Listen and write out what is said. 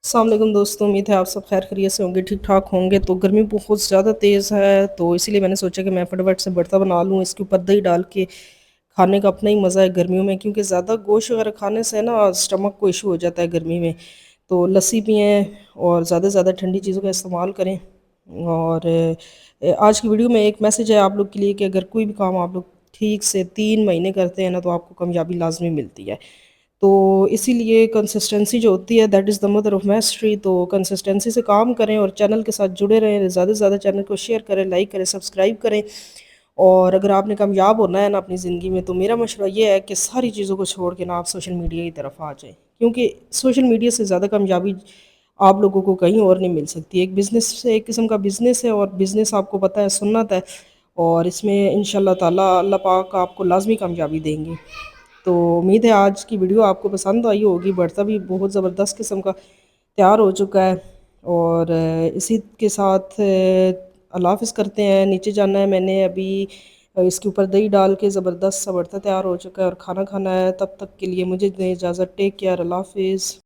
السلام علیکم دوستوں، امید ہے آپ سب خیر خیریت سے ہوں گے، ٹھیک ٹھاک ہوں گے۔ تو گرمی بہت زیادہ تیز ہے، تو اسی لیے میں نے سوچا کہ میں فٹافٹ سے بھرتا بنا لوں، اس کے اوپر دہی ڈال کے کھانے کا اپنا ہی مزہ ہے گرمیوں میں، کیونکہ زیادہ گوشت وغیرہ کھانے سے نا اسٹمک کو ایشو ہو جاتا ہے گرمی میں۔ تو لسی پئیں اور زیادہ سے زیادہ ٹھنڈی چیزوں کا استعمال کریں۔ اور آج کی ویڈیو میں ایک میسیج ہے آپ لوگ کے لیے کہ اگر کوئی بھی کام آپ لوگ ٹھیک سے 3 مہینے کرتے ہیں نا تو آپ کو کامیابی لازمی ملتی ہے۔ تو اسی لیے کنسسٹنسی جو ہوتی ہے that is the mother of mystery, تو کنسسٹنسی سے کام کریں اور چینل کے ساتھ جڑے رہیں، زیادہ سے زیادہ چینل کو شیئر کریں، لائک کریں، سبسکرائب کریں۔ اور اگر آپ نے کامیاب ہونا ہے نا اپنی زندگی میں تو میرا مشورہ یہ ہے کہ ساری چیزوں کو چھوڑ کے نا آپ سوشل میڈیا کی طرف آ جائیں، کیونکہ سوشل میڈیا سے زیادہ کامیابی آپ لوگوں کو کہیں اور نہیں مل سکتی۔ ایک بزنس ایک قسم کا بزنس ہے، اور بزنس آپ کو پتہ ہے سنت ہے، اور اس میں انشاءاللہ تعالی اللہ پاک آپ کو لازمی کامیابی دیں گے۔ تو امید ہے آج کی ویڈیو آپ کو پسند آئی ہوگی، بھرتا بھی بہت زبردست قسم کا تیار ہو چکا ہے۔ اور اسی کے ساتھ اللہ حافظ کرتے ہیں، نیچے جانا ہے میں نے ابھی، اس کے اوپر دہی ڈال کے زبردست سا بھرتا تیار ہو چکا ہے اور کھانا کھانا ہے۔ تب تک کے لیے مجھے دیں اجازت، ٹیک کیئر، اللہ حافظ۔